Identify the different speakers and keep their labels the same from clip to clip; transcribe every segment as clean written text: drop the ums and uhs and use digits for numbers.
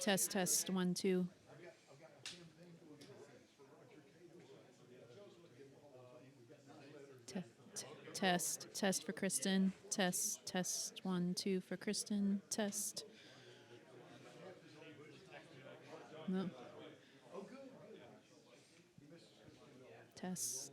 Speaker 1: Test 1 2. Test for Kristen. Test 1 2 for Kristen. Test. No. Test.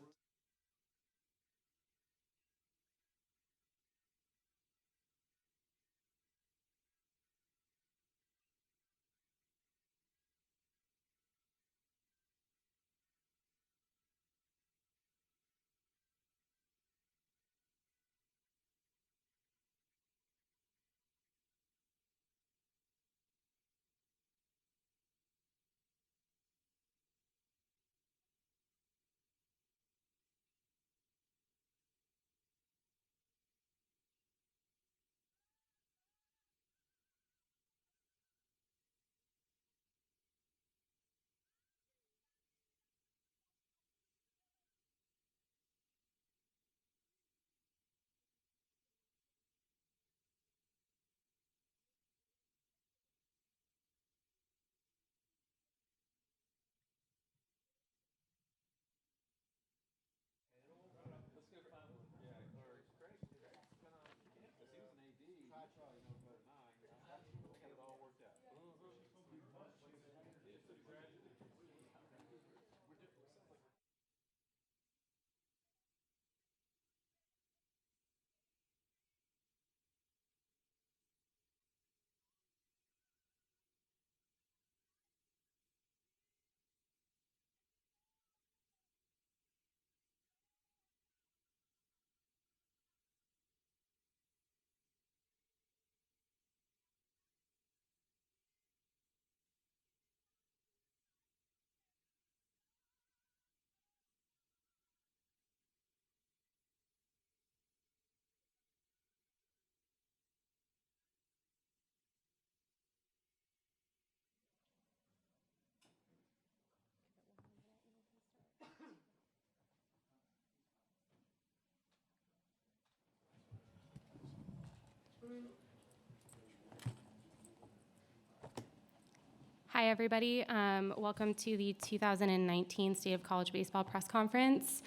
Speaker 2: Hi, everybody. Welcome to the 2019 State of College Baseball Press Conference.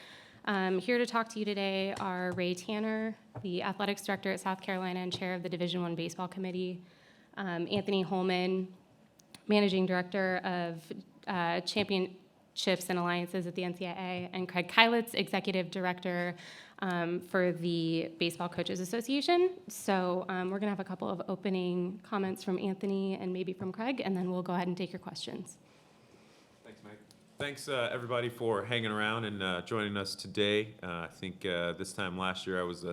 Speaker 2: Here to talk to you today are Ray Tanner, the Athletics Director at South Carolina and Chair of the Division I Baseball Committee, Anthony Holman, Managing Director of Championships and Alliances at the NCAA, and Craig Kylitz, Executive Director for the Baseball Coaches Association. So we're going to have a couple of opening comments from Anthony and maybe from Craig, and then we'll go ahead and take your questions.
Speaker 3: Thanks, Mike. Thanks, everybody, for hanging around and joining us today. I think this time last year I was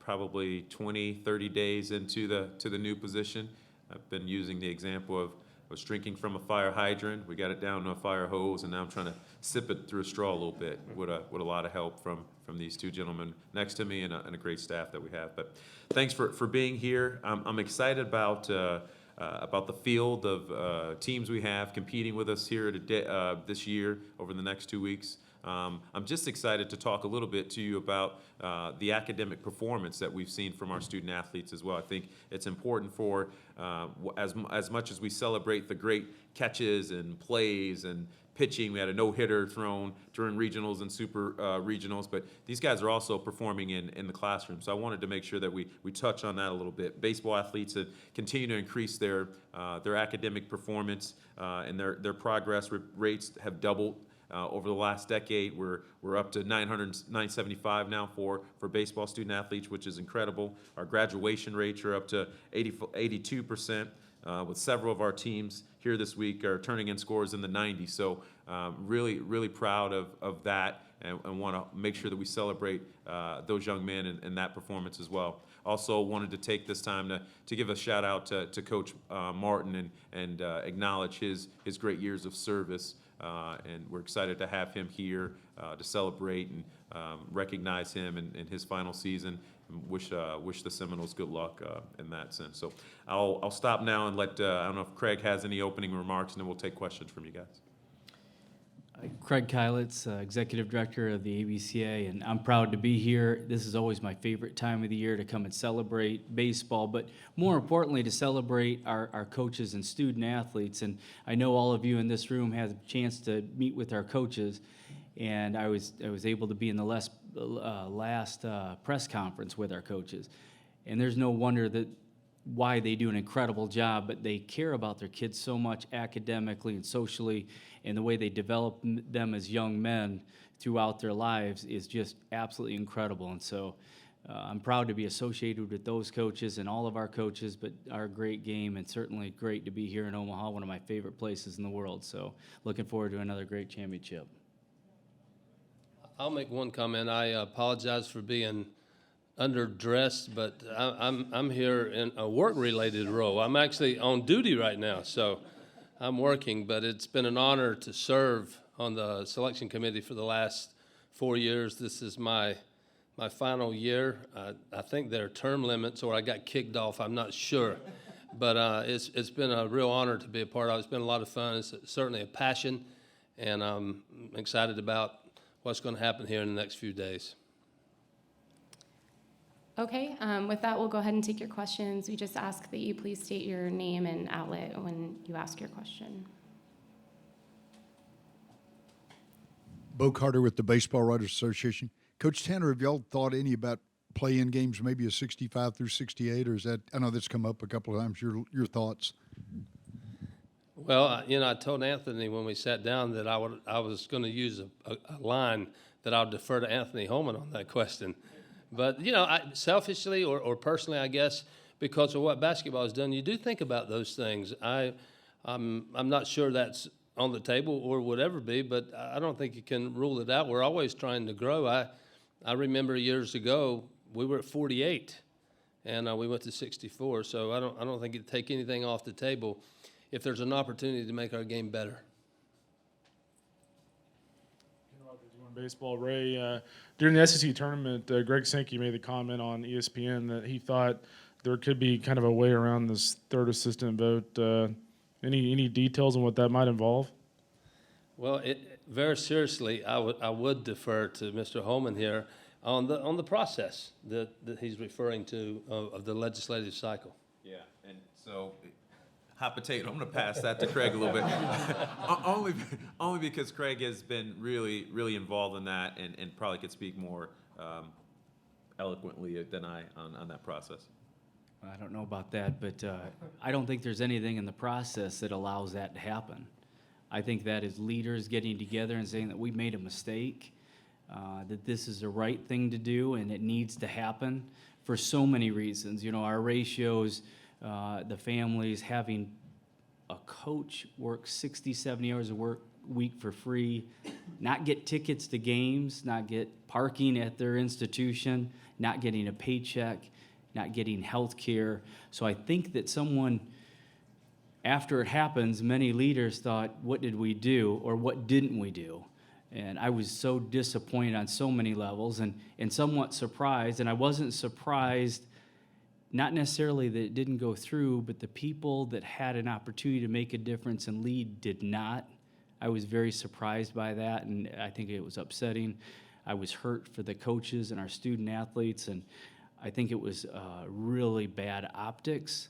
Speaker 3: probably 20, 30 days into the new position. I've been using the example of I was drinking from a fire hydrant. We got it down to a fire hose, and now I'm trying to sip it through a straw a little bit with a lot of help from these two gentlemen next to me and a great staff that we have. But thanks for being here. I'm excited about the field of teams we have competing with us here today, this year over the next 2 weeks. I'm just excited to talk a little bit to you about the academic performance that we've seen from our student athletes as well. I think it's important for, as much as we celebrate the great catches and plays and pitching, we had a no-hitter thrown during regionals and super regionals, but these guys are also performing in the classroom. So I wanted to make sure that we touch on that a little bit. Baseball athletes have continued to increase their academic performance, and their progress rates have doubled. Over the last decade, we're up to 975 now for baseball student athletes, which is incredible. Our graduation rates are up to 82%, with several of our teams here this week are turning in scores in the 90s. So really, really proud of that, and want to make sure that we celebrate those young men and that performance as well. Also wanted to take this time to give a shout out to Coach Martin and acknowledge his great years of service. And we're excited to have him here to celebrate and recognize him in his final season. And wish the Seminoles good luck in that sense. So I'll stop now and let I don't know if Craig has any opening remarks, and then we'll take questions from you guys.
Speaker 4: Craig Kylitz, Executive Director of the ABCA, and I'm proud to be here. This is always my favorite time of the year to come and celebrate baseball, but more importantly, to celebrate our coaches and student athletes. And I know all of you in this room had a chance to meet with our coaches, and I was able to be in the last press conference with our coaches. And there's no wonder that why they do an incredible job, but they care about their kids so much academically and socially, and the way they develop them as young men throughout their lives is just absolutely incredible. And so I'm proud to be associated with those coaches and all of our coaches, but our great game, and certainly great to be here in Omaha, one of my favorite places in the world. So looking forward to another great championship.
Speaker 5: I'll make one comment. I apologize for being underdressed, but I'm here in a work-related role. I'm actually on duty right now, so I'm working, but it's been an honor to serve on the selection committee for the last 4 years. This is my final year. I think there are term limits, or I got kicked off. I'm not sure, but it's been a real honor to be a part of. It's been a lot of fun. It's certainly a passion, and I'm excited about what's going to happen here in the next few days.
Speaker 2: Okay, with that, we'll go ahead and take your questions. We just ask that you please state your name and outlet when you ask your question.
Speaker 6: Bo Carter with the Baseball Writers Association. Coach Tanner, have y'all thought any about play-in games, maybe a 65 through 68, or is that, I know that's come up a couple of times, your thoughts?
Speaker 5: Well, I told Anthony when we sat down that I was going to use a line that I'll defer to Anthony Holman on that question. But, selfishly or personally, I guess, because of what basketball has done, you do think about those things. I'm not sure that's on the table or would ever be, but I don't think you can rule it out. We're always trying to grow. I remember years ago, we were at 48, and we went to 64. So I don't think it'd take anything off the table if there's an opportunity to make our game better.
Speaker 7: Baseball, Ray. During the SEC tournament, Greg Sankey made the comment on ESPN that he thought there could be kind of a way around this third assistant vote. Any details on what that might involve?
Speaker 5: Well, very seriously, I would defer to Mr. Holman here on the process that he's referring to of the legislative cycle.
Speaker 3: Yeah, and so hot potato. I'm going to pass that to Craig a little bit, only because Craig has been really involved in that and probably could speak more eloquently than I on that process.
Speaker 4: I don't know about that, but I don't think there's anything in the process that allows that to happen. I think that is leaders getting together and saying that we made a mistake, that this is the right thing to do, and it needs to happen for so many reasons. Our ratios, the families having a coach work 60, 70 hours a week for free, not get tickets to games, not get parking at their institution, not getting a paycheck, not getting health care. So I think that after it happens, many leaders thought, what did we do or what didn't we do? And I was so disappointed on so many levels and somewhat surprised. And I wasn't surprised, not necessarily that it didn't go through, but the people that had an opportunity to make a difference and lead did not. I was very surprised by that, and I think it was upsetting. I was hurt for the coaches and our student athletes, and I think it was really bad optics.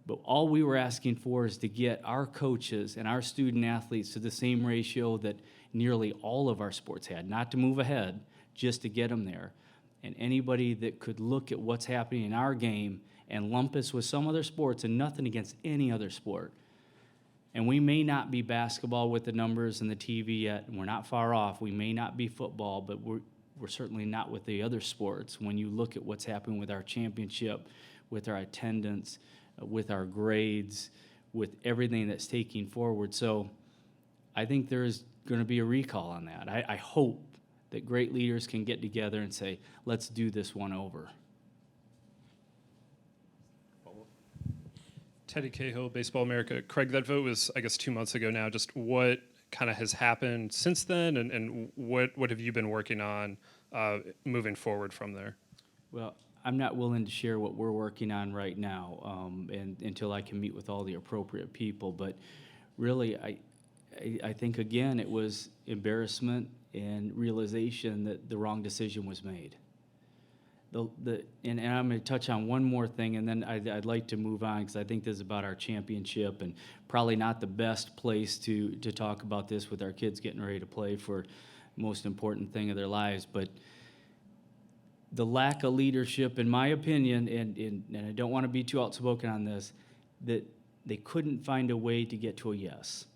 Speaker 4: But all we were asking for is to get our coaches and our student athletes to the same ratio that nearly all of our sports had, not to move ahead, just to get them there. And anybody that could look at what's happening in our game and lump us with some other sports, and nothing against any other sport. And we may not be basketball with the numbers and the TV yet, and we're not far off. We may not be football, but we're certainly not with the other sports. When you look at what's happening with our championship, with our attendance, with our grades, with everything that's taking forward. So I think there is going to be a recall on that. I hope that great leaders can get together and say, let's do this one over.
Speaker 8: Teddy Cahill, Baseball America. Craig, that vote was, I guess, 2 months ago now. Just what kind of has happened since then, and what have you been working on moving forward from there?
Speaker 4: Well, I'm not willing to share what we're working on right now and until I can meet with all the appropriate people. But really, I think, again, it was embarrassment and realization that the wrong decision was made. And I'm going to touch on one more thing, and then I'd like to move on, because I think this is about our championship, and probably not the best place to talk about this with our kids getting ready to play for the most important thing of their lives. But the lack of leadership, in my opinion, and I don't want to be too outspoken on this, that they couldn't find a way to get to a yes.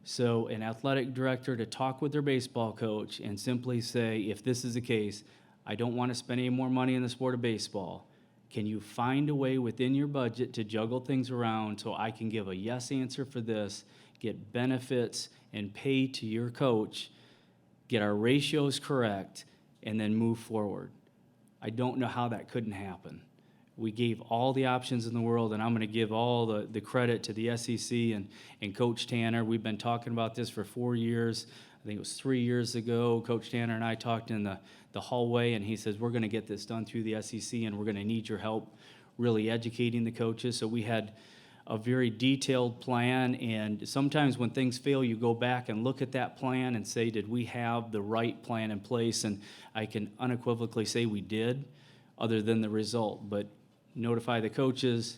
Speaker 4: So an athletic director to talk with their baseball coach and simply say, if this is the case, I don't want to spend any more money in the sport of baseball. Can you find a way within your budget to juggle things around so I can give a yes answer for this, get benefits and pay to your coach, get our ratios correct, and then move forward? I don't know how that couldn't happen. We gave all the options in the world, and I'm going to give all the credit to the SEC and Coach Tanner. We've been talking about this for 4 years. I think it was 3 years ago, Coach Tanner and I talked in the hallway, and he says, we're going to get this done through the SEC, and we're going to need your help really educating the coaches. So we had a very detailed plan, and sometimes when things fail, you go back and look at that plan and say, did we have the right plan in place? And I can unequivocally say we did, other than the result. But notify the coaches,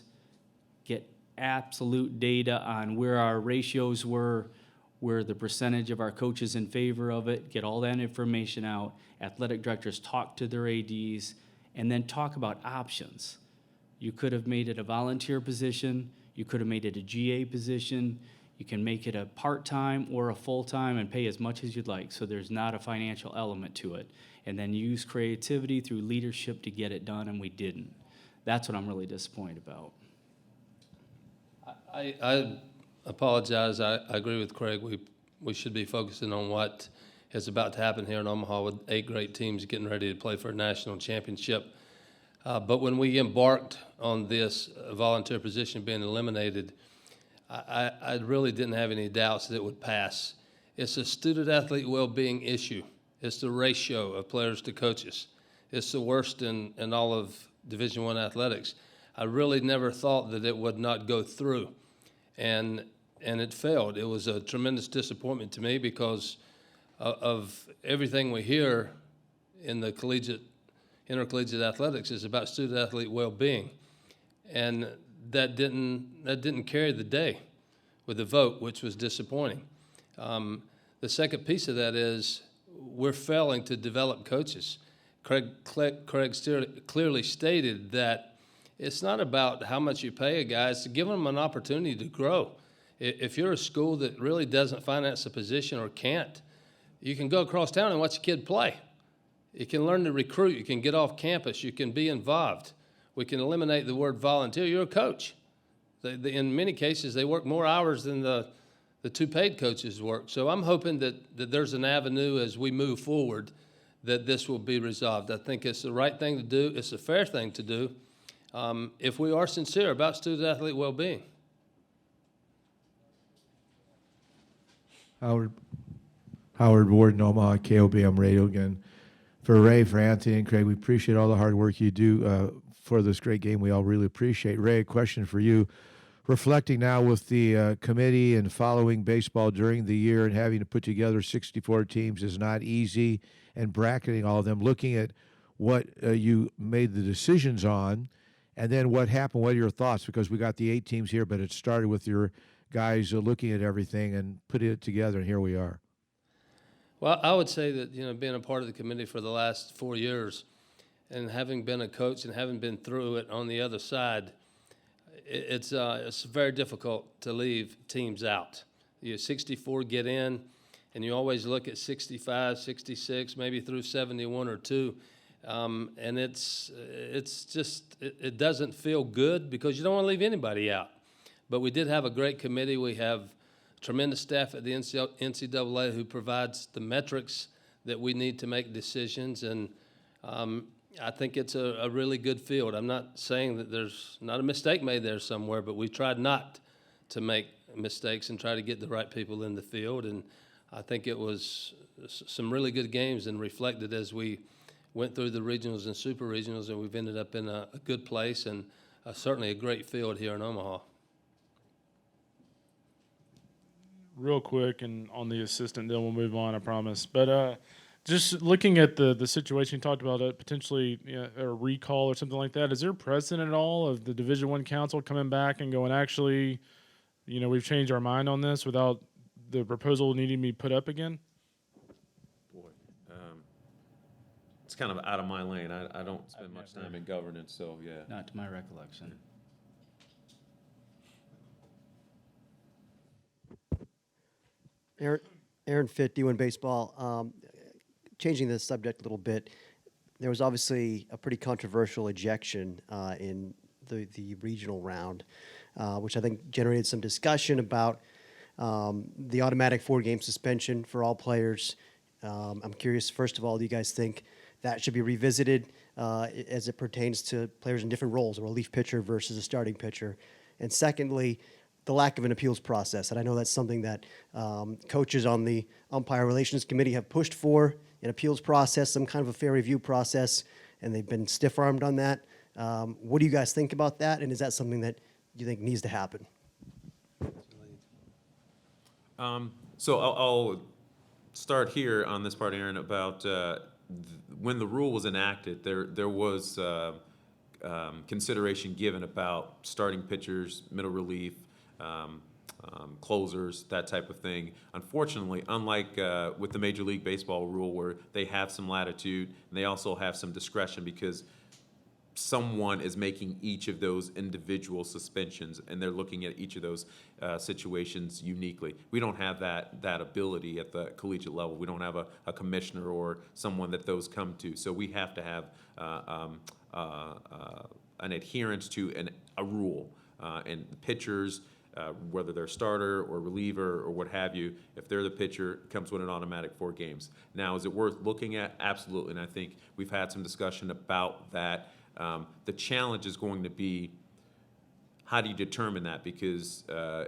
Speaker 4: get absolute data on where our ratios were, where the percentage of our coaches in favor of it, get all that information out. Athletic directors talk to their ADs, and then talk about options. You could have made it a volunteer position. You could have made it a GA position. You can make it a part-time or a full-time and pay as much as you'd like, so there's not a financial element to it. And then use creativity through leadership to get it done, and we didn't. That's what I'm really disappointed about.
Speaker 5: I apologize. I agree with Craig. We should be focusing on what is about to happen here in Omaha with 8 great teams getting ready to play for a national championship. But when we embarked on this volunteer position being eliminated, I really didn't have any doubts that it would pass. It's a student-athlete well-being issue. It's the ratio of players to coaches. It's the worst in all of Division I athletics. I really never thought that it would not go through, and it failed. It was a tremendous disappointment to me because of everything we hear in the intercollegiate athletics is about student-athlete well-being, and that didn't carry the day with the vote, which was disappointing. The second piece of that is we're failing to develop coaches. Craig clearly stated that it's not about how much you pay a guy, it's to give them an opportunity to grow. If you're a school that really doesn't finance a position or can't, you can go across town and watch a kid play. You can learn to recruit, you can get off campus, you can be involved. We can eliminate the word volunteer. You're a coach. In many cases, they work more hours than the 2 paid coaches work. So I'm hoping that there's an avenue as we move forward that this will be resolved. I think it's the right thing to do. It's a fair thing to do if we are sincere about student-athlete well-being.
Speaker 9: Howard Ward in Omaha, KOBM Radio again. For Ray, for Anthony, and Craig, we appreciate all the hard work you do for this great game. We all really appreciate. Ray, a question for you. Reflecting now with the committee and following baseball during the year and having to put together 64 teams is not easy, and bracketing all of them, looking at what you made the decisions on, and then what happened, what are your thoughts? Because we got the 8 teams here, but it started with your guys looking at everything and putting it together, and here we are.
Speaker 5: Well, I would say that, being a part of the committee for the last 4 years and having been a coach and having been through it on the other side, it's very difficult to leave teams out. 64 get in, and you always look at 65, 66, maybe through 71 or 2, and it doesn't feel good because you don't want to leave anybody out. But we did have a great committee. We have tremendous staff at the NCAA who provides the metrics that we need to make decisions, and I think it's a really good field. I'm not saying that there's not a mistake made there somewhere, but we tried not to make mistakes and try to get the right people in the field, and I think it was some really good games and reflected as we went through the regionals and super regionals, and we've ended up in a good place and certainly a great field here in Omaha.
Speaker 7: real quick, and on the assistant, then we'll move on, I promise. But just looking at the situation you talked about, potentially a recall or something like that, is there precedent at all of the Division I council coming back and going, actually, we've changed our mind on this without the proposal needing to be put up again?
Speaker 3: Boy, it's kind of out of my lane. I don't spend much time in governance, so yeah.
Speaker 4: Not to my recollection.
Speaker 10: Aaron Fitt, D1 Baseball. Changing the subject a little bit, there was obviously a pretty controversial ejection in the regional round, which I think generated some discussion about the automatic 4-game suspension for all players. I'm curious, first of all, do you guys think that should be revisited as it pertains to players in different roles, a relief pitcher versus a starting pitcher? And secondly, the lack of an appeals process. And I know that's something that coaches on the Umpire Relations Committee have pushed for, an appeals process, some kind of a fair review process, and they've been stiff-armed on that. What do you guys think about that, and is that something that you think needs to happen?
Speaker 3: So I'll start here on this part, Aaron, about when the rule was enacted, there was consideration given about starting pitchers, middle relief, closers, that type of thing. Unfortunately, unlike with the Major League Baseball rule where they have some latitude and they also have some discretion because someone is making each of those individual suspensions and they're looking at each of those situations uniquely. We don't have that ability at the collegiate level. We don't have a commissioner or someone that those come to. So we have to have an adherence to a rule. And pitchers, whether they're starter or reliever or what have you, if they're the pitcher, it comes with an automatic 4 games. Now, is it worth looking at? Absolutely, and I think we've had some discussion about that. The challenge is going to be, how do you determine that? Because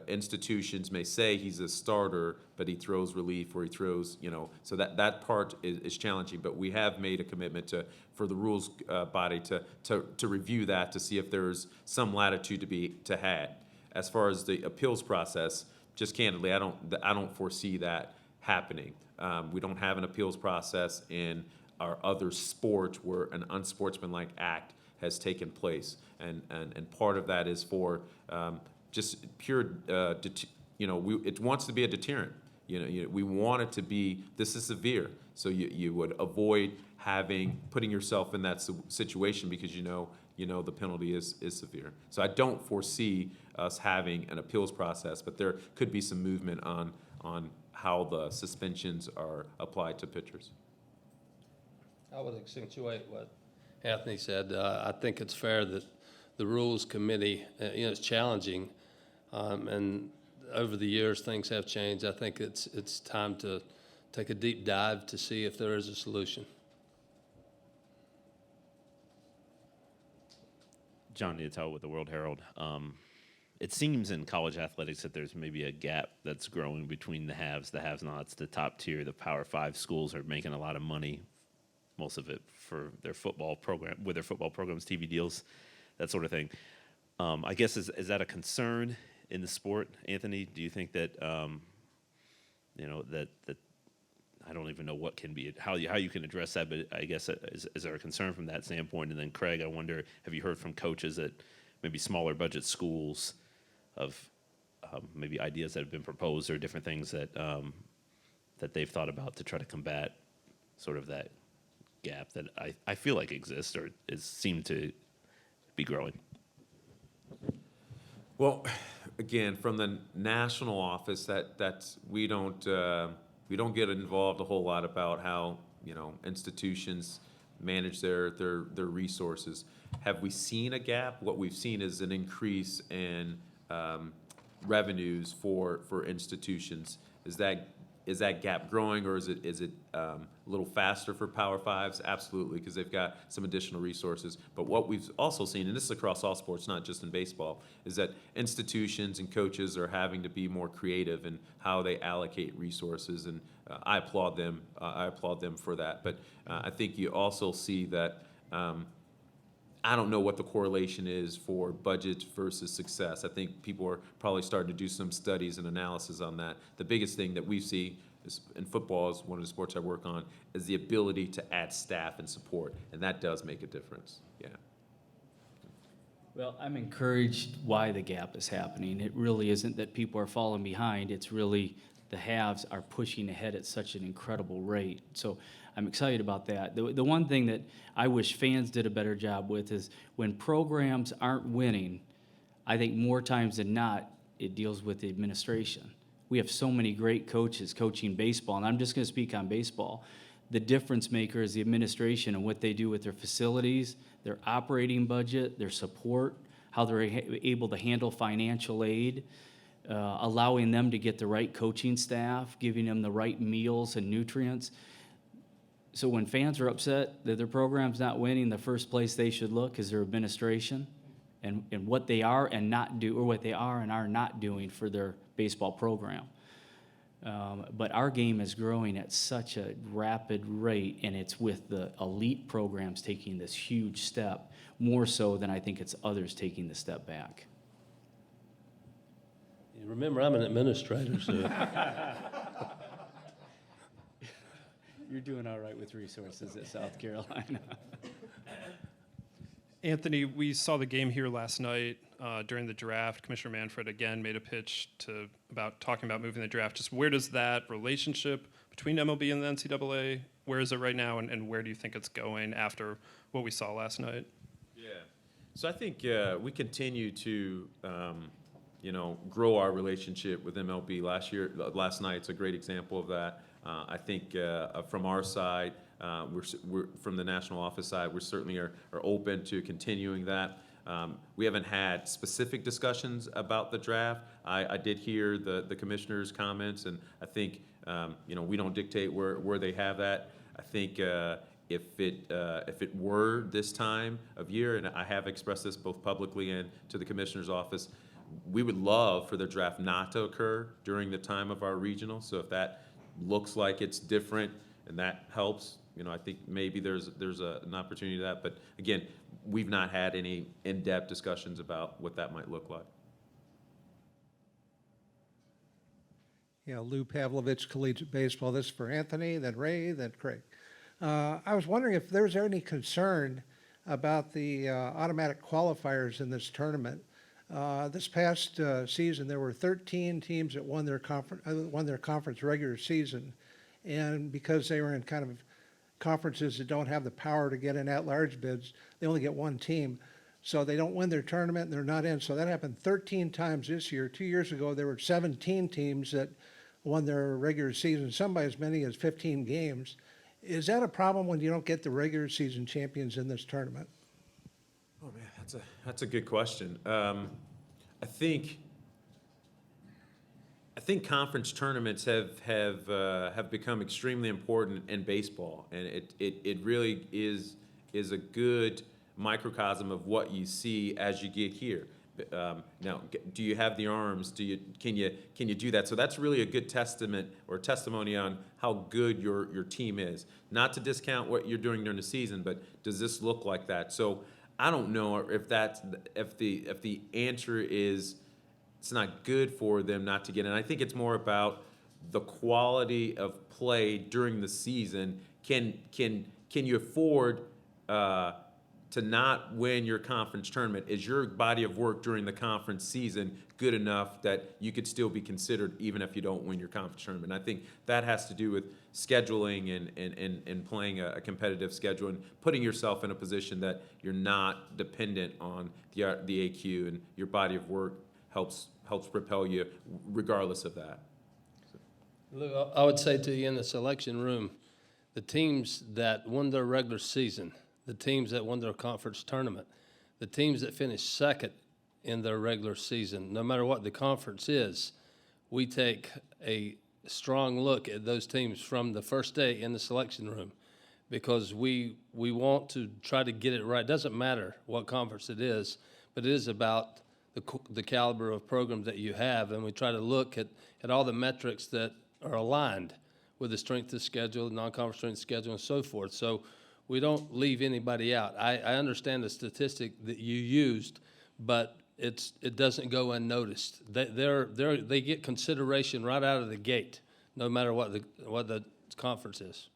Speaker 3: institutions may say he's a starter, but he throws relief or he throws, so that part is challenging. But we have made a commitment for the rules body to review that to see if there's some latitude to be had. As far as the appeals process, just candidly, I don't foresee that happening. We don't have an appeals process in our other sports where an unsportsmanlike act has taken place, and part of that is for just pure, it wants to be a deterrent. We want it to be, this is severe, so you would avoid putting yourself in that situation because the penalty is severe. So I don't foresee us having an appeals process, but there could be some movement on how the suspensions are applied to pitchers.
Speaker 5: I would accentuate what Anthony said. I think it's fair that the Rules Committee, it's challenging, and over the years things have changed. I think it's time to take a deep dive to see if there is a solution.
Speaker 11: John Neatel with the World Herald. It seems in college athletics that there's maybe a gap that's growing between the haves, the have-nots. The top tier, the Power 5 schools are making a lot of money, most of it for their football program, with their football programs, TV deals, that sort of thing. I guess is that a concern in the sport, Anthony? Do you think that that I don't even know what can be how you can address that, but I guess is there a concern from that standpoint? And then Craig, I wonder, have you heard from coaches at maybe smaller budget schools of maybe ideas that have been proposed or different things that that they've thought about to try to combat sort of that gap that I feel like exists or seem to be growing?
Speaker 3: Well, again, from the national office, that's we don't get involved a whole lot about how institutions manage their resources. Have we seen a gap? What we've seen is an increase in revenues for institutions. Is that gap growing, or is it a little faster for Power Fives? Absolutely, because they've got some additional resources. But what we've also seen, and this is across all sports, not just in baseball, is that institutions and coaches are having to be more creative in how they allocate resources, and I applaud them. I applaud them for that. But I think you also see that I don't know what the correlation is for budget versus success. I think people are probably starting to do some studies and analysis on that. The biggest thing that we see is, in football, is one of the sports I work on, is the ability to add staff and support, and that does make a difference. Yeah.
Speaker 4: Well, I'm encouraged why the gap is happening. It really isn't that people are falling behind. It's really the haves are pushing ahead at such an incredible rate. So I'm excited about that. The one thing that I wish fans did a better job with is when programs aren't winning, I think more times than not, it deals with the administration. We have so many great coaches coaching baseball, and I'm just going to speak on baseball. The difference maker is the administration and what they do with their facilities, their operating budget, their support, how they're able to handle financial aid, allowing them to get the right coaching staff, giving them the right meals and nutrients. So when fans are upset that their program's not winning, the first place they should look is their administration and what they are and not do, or what they are and are not doing for their baseball program. But our game is growing at such a rapid rate, and it's with the elite programs taking this huge step, more so than I think it's others taking the step back.
Speaker 5: You remember, I'm an administrator, so
Speaker 4: You're doing all right with resources at South Carolina.
Speaker 8: Anthony, we saw the game here last night during the draft. Commissioner Manfred again made a pitch about talking about moving the draft. Just where does that relationship between MLB and the NCAA, where is it right now, and where do you think it's going after what we saw last night?
Speaker 3: Yeah. So I think we continue to, grow our relationship with MLB. Last night's a great example of that. I think from our side, we're from the national office side, we certainly are open to continuing that. We haven't had specific discussions about the draft. I did hear the commissioner's comments, and I think we don't dictate where they have that. I think if it were this time of year, and I have expressed this both publicly and to the commissioner's office, we would love for the draft not to occur during the time of our regional. So if that looks like it's different and that helps, I think maybe there's an opportunity to that. But again, we've not had any in-depth discussions about what that might look like.
Speaker 12: Yeah, Lou Pavlovich, Collegiate Baseball. This is for Anthony, then Ray, then Craig. I was wondering if there's any concern about the automatic qualifiers in this tournament. This past season, there were 13 teams that won their conference regular season, and because they were in kind of conferences that don't have the power to get in at-large bids, they only get one team. So they don't win their tournament, and they're not in. So that happened 13 times this year. 2 years ago, there were 17 teams that won their regular season, some by as many as 15 games. Is that a problem when you don't get the regular season champions in this tournament?
Speaker 3: Oh man, that's a good question. I think conference tournaments have become extremely important in baseball, and it really is a good microcosm of what you see as you get here. Now, do you have the arms? Can you do that? So that's really a good testament or testimony on how good your team is. Not to discount what you're doing during the season, but does this look like that? So I don't know if the answer is it's not good for them not to get in. I think it's more about the quality of play during the season. Can you afford to not win your conference tournament? Is your body of work during the conference season good enough that you could still be considered even if you don't win your conference tournament? And I think that has to do with scheduling and playing a competitive schedule and putting yourself in a position that you're not dependent on the AQ, and your body of work helps propel you regardless of that.
Speaker 5: Look, I would say to you in the selection room, the teams that won their regular season, the teams that won their conference tournament, the teams that finished second in their regular season, no matter what the conference is, we take a strong look at those teams from the first day in the selection room, because we want to try to get it right. It doesn't matter what conference it is, but it is about the caliber of programs that you have, and we try to look at all the metrics that are aligned with the strength of schedule, non-conference strength schedule, and so forth. So we don't leave anybody out. I understand the statistic that you used, but it doesn't go unnoticed. They get consideration right out of the gate, no matter what the conference is.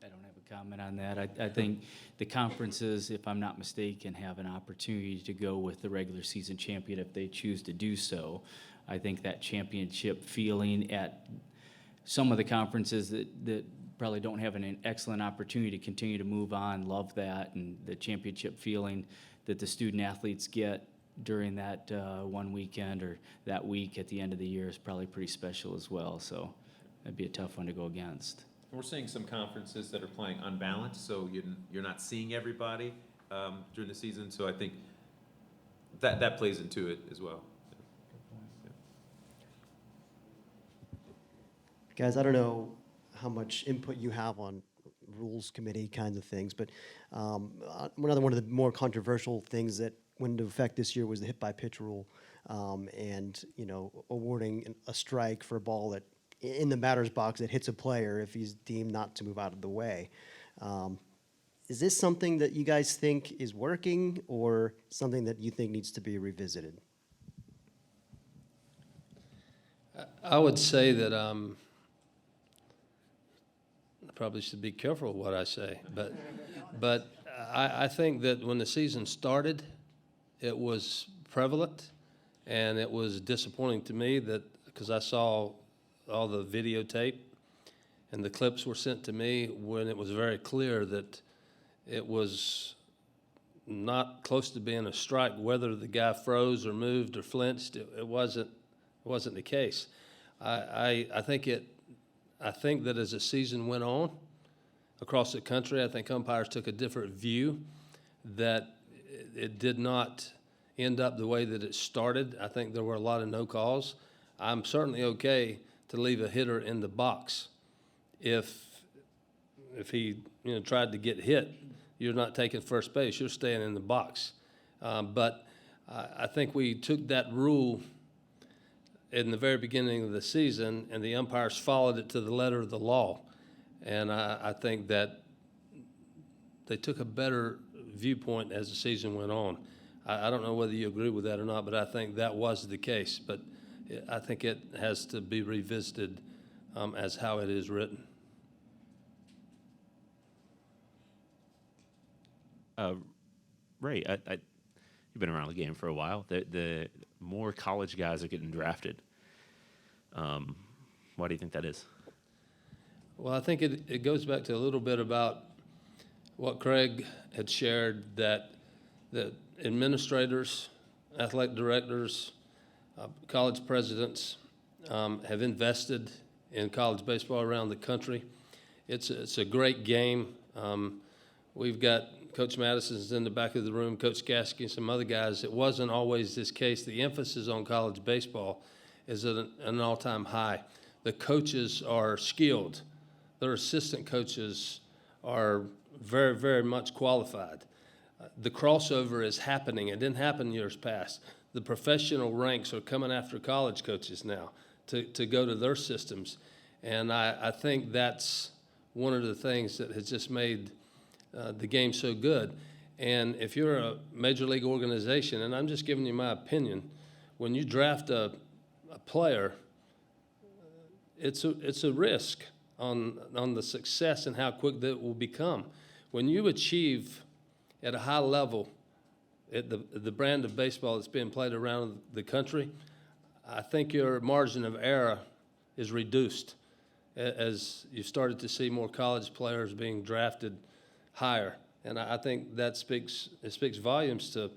Speaker 4: I don't have a comment on that. I think the conferences, if I'm not mistaken, have an opportunity to go with the regular season champion if they choose to do so. I think that championship feeling at some of the conferences that probably don't have an excellent opportunity to continue to move on, love that, and the championship feeling that the student athletes get during that one weekend or that week at the end of the year is probably pretty special as well. So that'd be a tough one to go against.
Speaker 3: We're seeing some conferences that are playing unbalanced, so you're not seeing everybody during the season. So I think that plays into it as well.
Speaker 10: Guys, I don't know how much input you have on rules committee kinds of things, but one of the more controversial things that went into effect this year was the hit by pitch rule, and awarding a strike for a ball that in the batter's box that hits a player if he's deemed not to move out of the way. Is this something that you guys think is working, or something that you think needs to be revisited?
Speaker 5: I would say that I probably should be careful what I say, but I think that when the season started, it was prevalent, and it was disappointing to me that because I saw all the videotape and the clips were sent to me when it was very clear that it was not close to being a strike, whether the guy froze or moved or flinched. It wasn't the case. I think that as the season went on across the country, I think umpires took a different view, that it did not end up the way that it started. I think there were a lot of no calls. I'm certainly okay to leave a hitter in the box if he tried to get hit. You're not taking first base. You're staying in the box. But I think we took that rule in the very beginning of the season, and the umpires followed it to the letter of the law. And I think that they took a better viewpoint as the season went on. I don't know whether you agree with that or not, but I think that was the case. But I think it has to be revisited as how it is written.
Speaker 11: Ray, you've been around the game for a while. The more college guys are getting drafted. Why do you think that is?
Speaker 5: Well, I think it goes back to a little bit about what Craig had shared, that administrators, athletic directors, college presidents have invested in college baseball around the country. It's a great game. We've got Coach Madison's in the back of the room, Coach Gasky, and some other guys. It wasn't always this case. The emphasis on college baseball is at an all-time high. The coaches are skilled. Their assistant coaches are very, very much qualified. The crossover is happening. It didn't happen years past. The professional ranks are coming after college coaches now to go to their systems. And I think that's one of the things that has just made the game so good. And if you're a major league organization, and I'm just giving you my opinion, when you draft a player, it's a risk on the success and how quick that will become. When you achieve at a high level at the brand of baseball that's being played around the country, I think your margin of error is reduced as you started to see more college players being drafted higher. And I think that speaks volumes to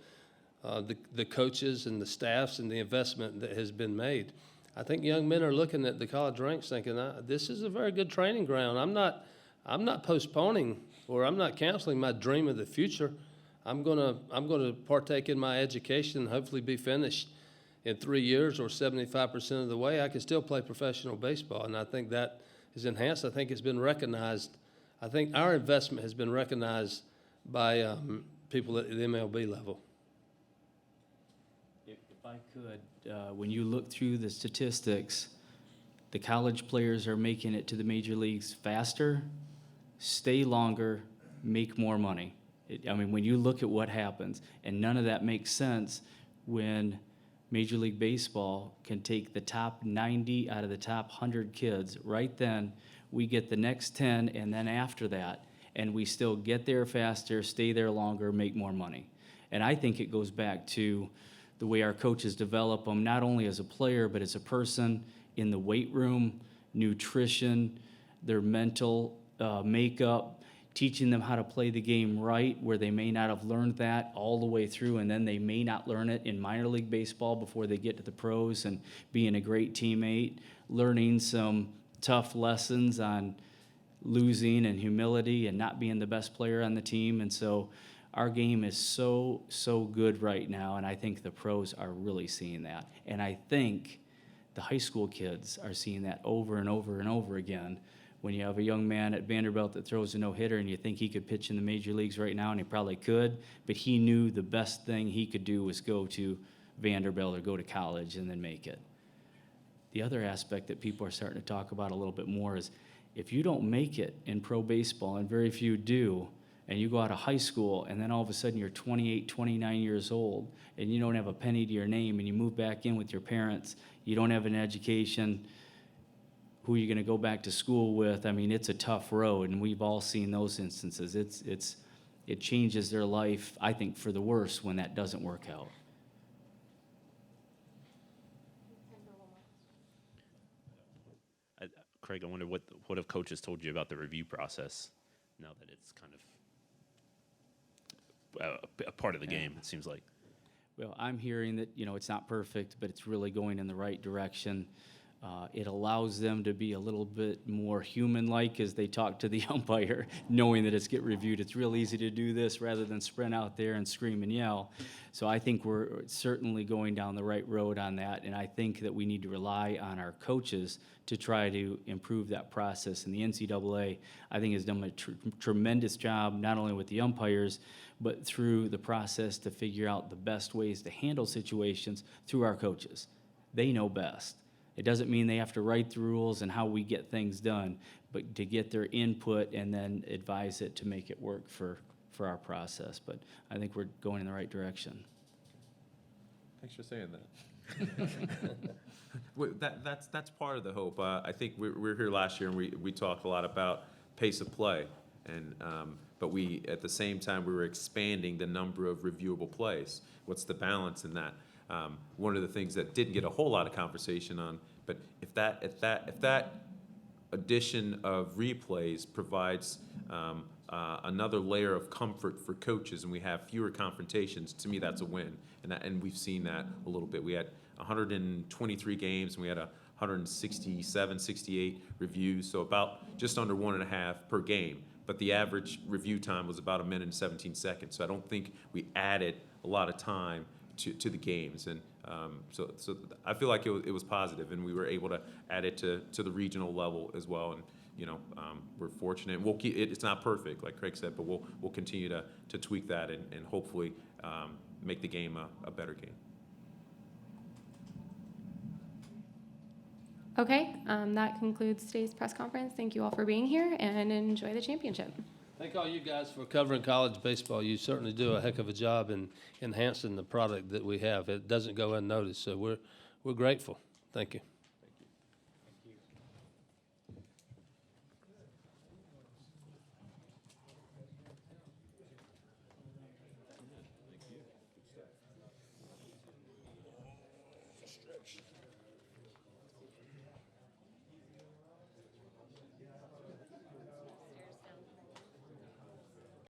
Speaker 5: the coaches and the staffs and the investment that has been made. I think young men are looking at the college ranks thinking, this is a very good training ground. I'm not postponing, or I'm not canceling my dream of the future. I'm gonna partake in my education and hopefully be finished in 3 years or 75% of the way. I can still play professional baseball, and I think that is enhanced. I think it's been recognized. I think our investment has been recognized by people at the MLB level.
Speaker 4: If I could, when you look through the statistics, the college players are making it to the major leagues faster stay longer, make more money. I mean, when you look at what happens, and none of that makes sense when Major League Baseball can take the top 90 out of the top 100 kids. Right then, we get the next 10, and then after that, and we still get there faster, stay there longer, make more money. And I think it goes back to the way our coaches develop them, not only as a player, but as a person in the weight room, nutrition, their mental makeup, teaching them how to play the game right, where they may not have learned that all the way through, and then they may not learn it in minor league baseball before they get to the pros, and being a great teammate, learning some tough lessons on losing and humility and not being the best player on the team. And so our game is so good right now, and I think the pros are really seeing that. And I think the high school kids are seeing that over and over and over again. When you have a young man at Vanderbilt that throws a no-hitter and you think he could pitch in the major leagues right now, and he probably could, but he knew the best thing he could do was go to Vanderbilt or go to college and then make it. The other aspect that people are starting to talk about a little bit more is if you don't make it in pro baseball, and very few do, and you go out of high school and then all of a sudden you're 28, 29 years old and you don't have a penny to your name and you move back in with your parents, you don't have an education, who are you going to go back to school with? I mean, it's a tough road, and we've all seen those instances. It changes their life, I think, for the worse when that doesn't work out.
Speaker 11: Craig, I wonder what have coaches told you about the review process now that it's kind of a part of the game, it seems like.
Speaker 4: Well, I'm hearing that, it's not perfect, but it's really going in the right direction. It allows them to be a little bit more human-like as they talk to the umpire, knowing that it's get reviewed. It's real easy to do this rather than sprint out there and scream and yell. So I think we're certainly going down the right road on that, and I think that we need to rely on our coaches to try to improve that process. And the NCAA, I think, has done a tremendous job, not only with the umpires, but through the process to figure out the best ways to handle situations through our coaches. They know best. It doesn't mean they have to write the rules and how we get things done, but to get their input and then advise it to make it work for our process. But I think we're going in the right direction.
Speaker 3: Thanks for saying that. That's part of the hope. I think we were here last year and we talked a lot about pace of play, and but we at the same time we were expanding the number of reviewable plays. What's the balance in that? One of the things that didn't get a whole lot of conversation on, but if that addition of replays provides another layer of comfort for coaches, and we have fewer confrontations, to me that's a win. And we've seen that a little bit. We had 123 games, and we had 167, 68 reviews, so about just under 1.5 per game. But the average review time was about 1 minute and 17 seconds. So I don't think we added a lot of time to the games, and so I feel like it was positive, and we were able to add it to the regional level as well. And we're fortunate. We'll keep it. It's not perfect, like Craig said, but we'll continue to tweak that and hopefully make the game a better game.
Speaker 2: Okay, that concludes today's press conference. Thank you all for being here, and enjoy the championship.
Speaker 5: Thank all you guys for covering college baseball. You certainly do a heck of a job in enhancing the product that we have. It doesn't go unnoticed, so we're grateful. Thank you.